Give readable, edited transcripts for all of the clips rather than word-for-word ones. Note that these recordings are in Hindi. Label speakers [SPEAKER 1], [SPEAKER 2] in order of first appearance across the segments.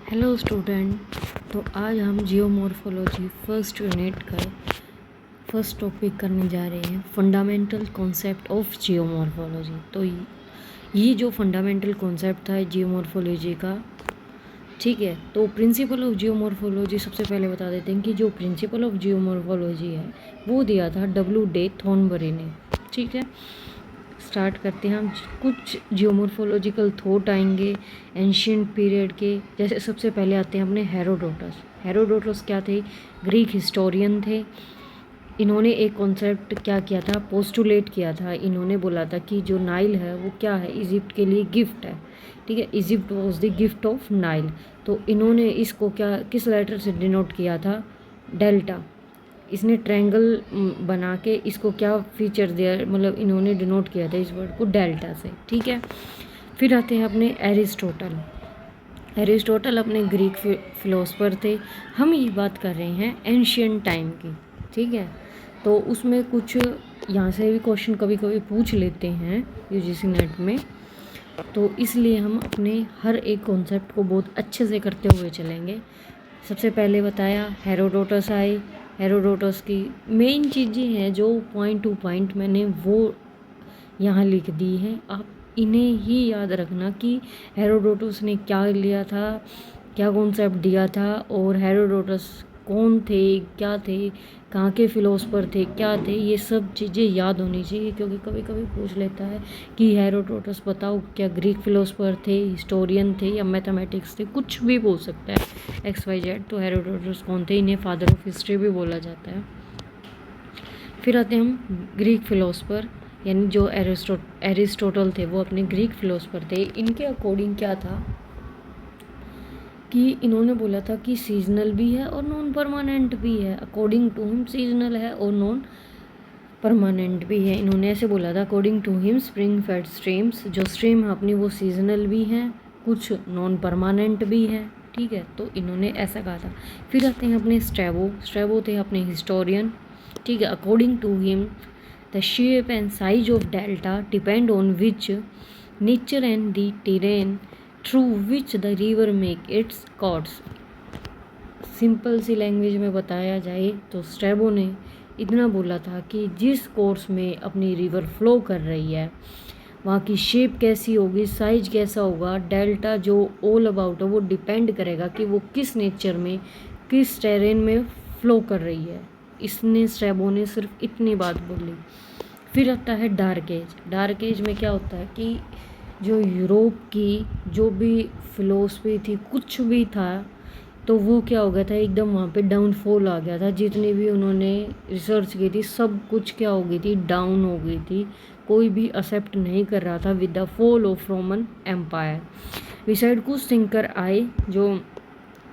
[SPEAKER 1] Hello student. तो आज हम जियोमॉर्फोलॉजी फर्स्ट यूनिट का फर्स्ट टॉपिक करने जा रहे हैं, फंडामेंटल कॉन्सेप्ट ऑफ जियोमॉर्फोलॉजी। तो ये जो फंडामेंटल कॉन्सेप्ट था जियोमॉर्फोलॉजी का, ठीक है। तो प्रिंसिपल ऑफ जियोमॉर्फोलॉजी सबसे पहले बता देते हैं कि जो प्रिंसिपल ऑफ जियोमॉर्फोलॉजी है वो दिया था डब्ल्यू डे थॉर्नबरी ने, ठीक है। स्टार्ट करते हैं हम। कुछ जियोमॉर्फोलॉजिकल थॉट आएंगे एंशियंट पीरियड के। जैसे सबसे पहले आते हैं अपने हेरोडोटस। हेरोडोटस क्या थे? ग्रीक हिस्टोरियन थे। इन्होंने एक कॉन्सेप्ट क्या किया था, पोस्टुलेट किया था। इन्होंने बोला था कि जो नाइल है वो क्या है, इजिप्ट के लिए गिफ्ट है, ठीक है। Egypt was the gift of Nile. तो इन्होंने इसको क्या किस लेटर से डिनोट किया था? डेल्टा। इसने ट्रायंगल बना के इसको क्या फीचर दिया, मतलब इन्होंने डिनोट किया था इस वर्ड को डेल्टा से, ठीक है। फिर आते हैं अपने एरिस्टोटल। एरिस्टोटल अपने ग्रीक फिलोसफर थे। हम ये बात कर रहे हैं एंशियंट टाइम की, ठीक है। तो उसमें कुछ यहाँ से भी क्वेश्चन कभी कभी पूछ लेते हैं यूजीसी नेट में, तो इसलिए हम अपने हर एक कॉन्सेप्ट को बहुत अच्छे से करते हुए चलेंगे। सबसे पहले बताया हेरोडोटस आए। हेरोडोटस की मेन चीज़ें हैं जो पॉइंट टू पॉइंट मैंने वो यहाँ लिख दी हैं, आप इन्हें ही याद रखना कि हेरोडोटस ने क्या लिया था, क्या कॉन्सेप्ट दिया था, और हेरोडोटस कौन थे, क्या थे, कहाँ के फिलोसफर थे, क्या थे, ये सब चीज़ें याद होनी चाहिए। क्योंकि कभी कभी पूछ लेता है कि हेरोडोटस बताओ क्या ग्रीक फिलोसफर थे, हिस्टोरियन थे, या मैथमेटिक्स थे, कुछ भी बोल सकता है XYZ। तो हेरोडोटस कौन थे? इन्हें फादर ऑफ हिस्ट्री भी बोला जाता है। फिर आते हैं हम ग्रीक फिलोसफर, यानी जो एरिस्टोटल थे वो अपने ग्रीक फिलोसफर थे। इनके अकॉर्डिंग क्या था कि इन्होंने बोला था कि सीजनल भी है और नॉन परमानेंट भी है। अकॉर्डिंग टू हिम सीजनल है और नॉन परमानेंट भी है। इन्होंने ऐसे बोला था, according to him spring fed streams, जो स्ट्रीम है अपनी वो सीजनल भी हैं, कुछ नॉन परमानेंट भी हैं, ठीक है। तो इन्होंने ऐसा कहा था। फिर आते हैं अपने स्ट्रैबो। स्ट्रैबो थे अपने हिस्टोरियन, ठीक है। According to him the shape and size of delta depend on which nature and the terrain through which the river make its cords. Simple सी लैंग्वेज में बताया जाए तो स्ट्रैबो ने इतना बोला था कि जिस कोर्स में अपनी रिवर फ्लो कर रही है वहाँ की शेप कैसी होगी, साइज कैसा होगा, डेल्टा जो ऑल अबाउट है वो डिपेंड करेगा कि वो किस नेचर में, किस टेरेन में फ्लो कर रही है। इसने स्ट्रैबो ने सिर्फ इतनी बात बोली। फिर आता है डार्क एज। डार्क एज में क्या होता है कि जो यूरोप की जो भी फिलोसफी थी, कुछ भी था, तो वो क्या हो गया था, एकदम वहाँ पे डाउनफॉल आ गया था। जितनी भी उन्होंने रिसर्च की थी सब कुछ क्या हो गई थी, डाउन हो गई थी। कोई भी एक्सेप्ट नहीं कर रहा था with the fall of Roman empire. Beside कुछ थिंकर आए जो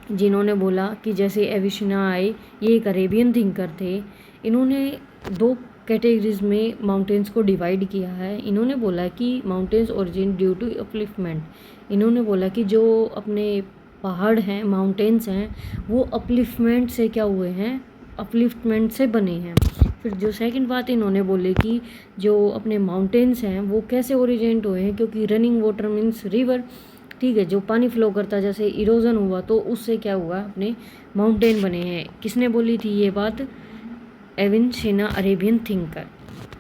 [SPEAKER 1] जिन्होंने बोला कि जैसे एविशना आए, ये एक अरेबियन थिंकर थे। इन्होंने दो कैटेगरीज में माउंटेन्स को डिवाइड किया है। इन्होंने बोला कि mountains origin due to upliftment. इन्होंने बोला कि जो अपने पहाड़ हैं, माउंटेन्स हैं, वो अपलिफ्टमेंट से क्या हुए हैं, अपलिफ्टमेंट से बने हैं। फिर जो सेकंड बात इन्होंने बोली कि जो अपने माउंटेन्स हैं वो कैसे ओरिजिनेट हुए हैं, क्योंकि रनिंग वाटर मीन्स रिवर, ठीक है। जो पानी फ्लो करता, जैसे इरोजन हुआ तो उससे क्या हुआ, अपने माउंटेन बने हैं। किसने बोली थी ये बात? एविसेना, अरेबियन थिंकर,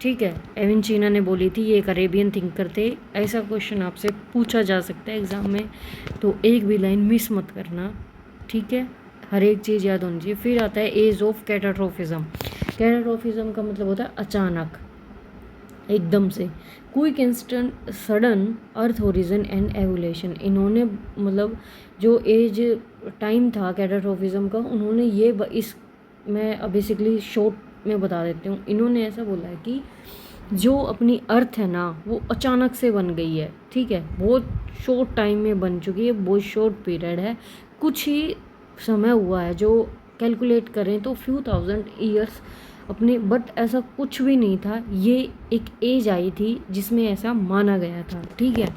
[SPEAKER 1] ठीक है। एविसेना ने बोली थी, ये एक अरेबियन थिंकर थे। ऐसा क्वेश्चन आपसे पूछा जा सकता है एग्जाम में, तो एक भी लाइन मिस मत करना, ठीक है। हर एक चीज़ याद होनी चाहिए। फिर आता है एज ऑफ कैटास्ट्रोफिज्म। कैटास्ट्रोफिज्म का मतलब होता है अचानक, एकदम से, quick instant sudden earth origin and evolution. इन्होंने मतलब जो एज टाइम था कैटास्ट्रोफिज्म का, उन्होंने ये इस मैं बेसिकली शॉर्ट में बता देती हूँ। इन्होंने ऐसा बोला है कि जो अपनी अर्थ है ना वो अचानक से बन गई है, ठीक है। बहुत शॉर्ट टाइम में बन चुकी है, बहुत शॉर्ट पीरियड है, कुछ ही समय हुआ है। जो कैलकुलेट करें तो फ्यू थाउजेंड ईयर्स अपने, बट ऐसा कुछ भी नहीं था। ये एक एज आई थी जिसमें ऐसा माना गया था, ठीक है।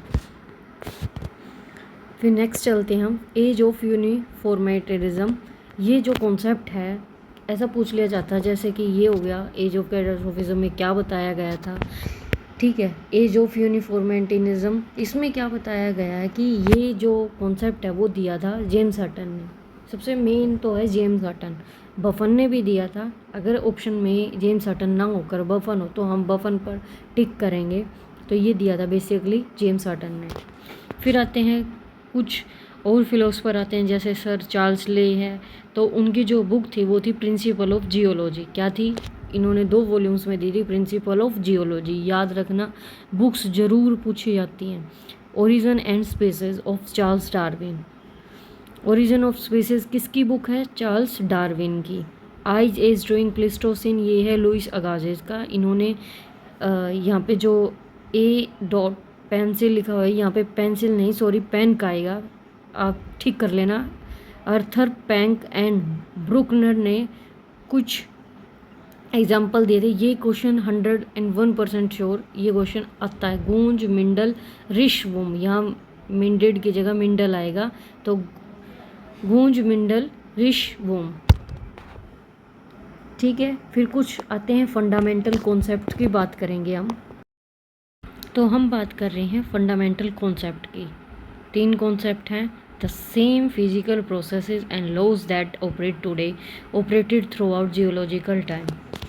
[SPEAKER 1] फिर नेक्स्ट चलते हैं हम, एज ऑफ यूनिफॉर्मेटेरिज्म। ये जो कॉन्सेप्ट है ऐसा पूछ लिया जाता है, जैसे कि ये हो गया एज ऑफ कैटास्ट्रोफिज्म में क्या बताया गया था। ठीक है। एज ऑफ यूनिफॉर्मेंटिनिज्म, इसमें क्या बताया गया है कि ये जो कॉन्सेप्ट है वो दिया था जेम्स हटन ने। सबसे मेन तो है जेम्स हटन, बफन ने भी दिया था। अगर ऑप्शन में जेम्स हटन ना होकर बफन हो तो हम बफन पर टिक करेंगे। तो ये दिया था बेसिकली जेम्स हटन ने। फिर आते हैं कुछ और फिलोसफर आते हैं, जैसे सर चार्ल्स ले है। तो उनकी जो बुक थी वो थी प्रिंसिपल ऑफ जियोलॉजी। क्या थी? इन्होंने 2 वॉल्यूम्स में दी थी प्रिंसिपल ऑफ जियोलॉजी। याद रखना, बुक्स जरूर पूछी जाती हैं। Origin and species of Charles Darwin. Origin of species किसकी बुक है? चार्ल्स डार्विन की। आइज एज ड्रोइंग प्लेस्टोसिन, ये है लुइस अगाजेस का। इन्होंने यहाँ पे जो ए डॉट पेंसिल लिखा हुआ है, यहाँ पे पेंसिल नहीं सॉरी पेन का आएगा, आप ठीक कर लेना। अर्थर पैंक एंड ब्रुकनर ने कुछ एग्जाम्पल दिए थे। ये क्वेश्चन 101% श्योर ये क्वेश्चन आता है। गूंज मिंडल रिशवुम, यहाँ मिंडेड की जगह मिंडल आएगा, तो गूंज मिंडल रिशवुम। ठीक है। फिर कुछ आते हैं फंडामेंटल कॉन्सेप्ट की बात करेंगे हम। तो हम बात कर रहे हैं फंडामेंटल कॉन्सेप्ट की। 3 कॉन्सेप्ट हैं। The same physical processes and laws that operate today operated throughout geological time.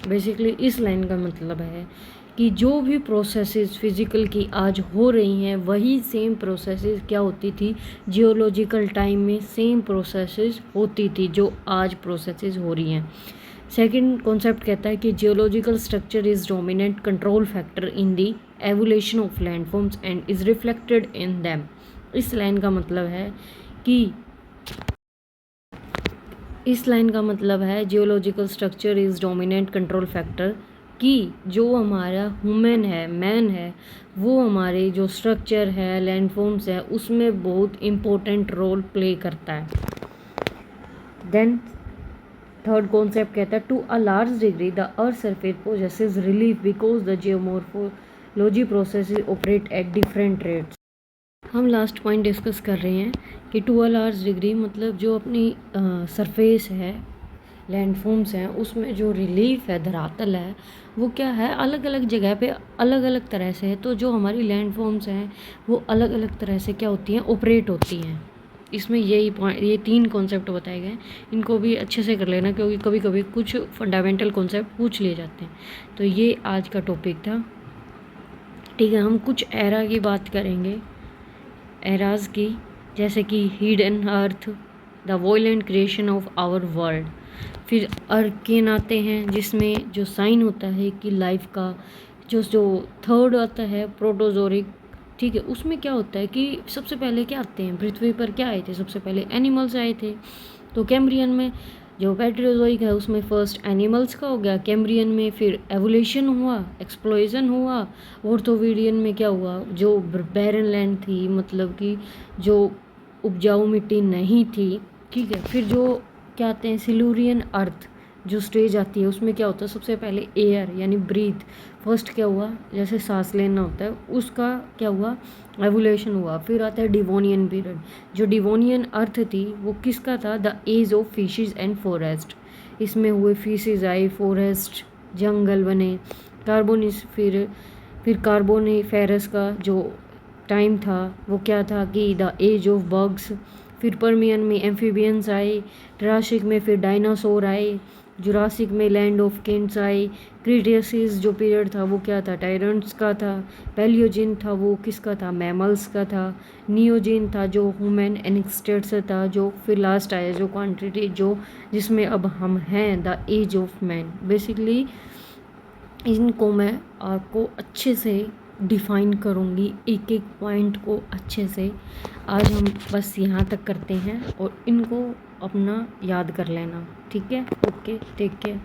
[SPEAKER 1] Basically इस लाइन का मतलब है कि जो भी प्रोसेसेस फिजिकल की आज हो रही हैं वही सेम प्रोसेसेस क्या होती थी जियोलॉजिकल टाइम में, सेम प्रोसेसेस होती थी जो आज प्रोसेसेस हो रही हैं। सेकंड कॉन्सेप्ट कहता है कि geological structure is dominant control factor in the evolution of landforms and is reflected in them. इस लाइन का मतलब है कि geological structure is dominant control factor, कि जो हमारा ह्यूमन है, मैन है, वो हमारे जो स्ट्रक्चर है, लैंडफॉर्म्स है, उसमें बहुत इम्पोर्टेंट रोल प्ले करता है। देन थर्ड कॉन्सेप्ट कहता है to a large degree the earth surface possesses relief because the geomorphology processes operate at different rates. हम लास्ट पॉइंट डिस्कस कर रहे हैं कि टू अ लार्ज डिग्री मतलब जो अपनी सरफेस है, लैंडफॉर्म्स हैं, उसमें जो रिलीफ है, धरातल है, वो क्या है अलग अलग जगह पे अलग अलग तरह से है। तो जो हमारी लैंडफॉर्म्स हैं वो अलग अलग तरह से क्या होती हैं, ऑपरेट होती हैं। इसमें ये 3 कॉन्सेप्ट बताए गए हैं। इनको भी अच्छे से कर लेना क्योंकि कभी कभी कुछ फंडामेंटल कॉन्सेप्ट पूछ लिए जाते हैं। तो ये आज का टॉपिक था। ठीक है। हम कुछ एरा की बात करेंगे, एराज की, जैसे कि hidden earth, the violent creation of our world. फिर अर्केन आते हैं जिसमें जो साइन होता है कि लाइफ का, जो थर्ड आता है प्रोटोजोरिक। ठीक है। उसमें क्या होता है कि सबसे पहले क्या आते हैं, पृथ्वी पर क्या आए थे, सबसे पहले एनिमल्स आए थे। तो कैम्ब्रियन में जो पैट्रियोजोइक है उसमें फर्स्ट एनिमल्स का हो गया, कैम्ब्रियन में फिर एवोल्यूशन हुआ, एक्सप्लोजन हुआ। ऑर्थोवीडियन में क्या हुआ, जो बैरन लैंड थी, मतलब कि जो उपजाऊ मिट्टी नहीं थी। ठीक है। फिर जो क्या आते हैं सिल्यूरियन अर्थ जो स्टेज आती है, उसमें क्या होता है सबसे पहले एयर यानी ब्रीथ, फर्स्ट क्या हुआ, जैसे सांस लेना होता है उसका क्या हुआ, एवोल्यूशन हुआ। फिर आता है डिवोनियन पीरियड। जो डिवोनियन अर्थ थी वो किसका था, the age of fishes and forest. इसमें हुए फिशेस आई, फॉरेस्ट जंगल बने। फिर कार्बोनिफेरस का जो टाइम था वो क्या था कि द एज ऑफ बग्स। फिर पर्मियन में एम्फीबियंस आए, ट्रासिक में फिर डायनासोर आए, जुरासिक में लैंड ऑफ किंग्स आए। क्रीटेशियस जो पीरियड था वो क्या था, टायरेंट्स का था। पैलियोजिन था वो किसका था, मैमल्स का था। नियोजिन था जो ह्यूमन एनिक्स्टेट्स था। जो फिर लास्ट आया जो क्वांटिटी जो जिसमें अब हम हैं, the age of man. Basically इनको मैं आपको अच्छे से डिफ़ाइन करूँगी, एक एक पॉइंट को अच्छे से। आज हम बस यहाँ तक करते हैं और इनको अपना याद कर लेना। ठीक है। Okay, take care.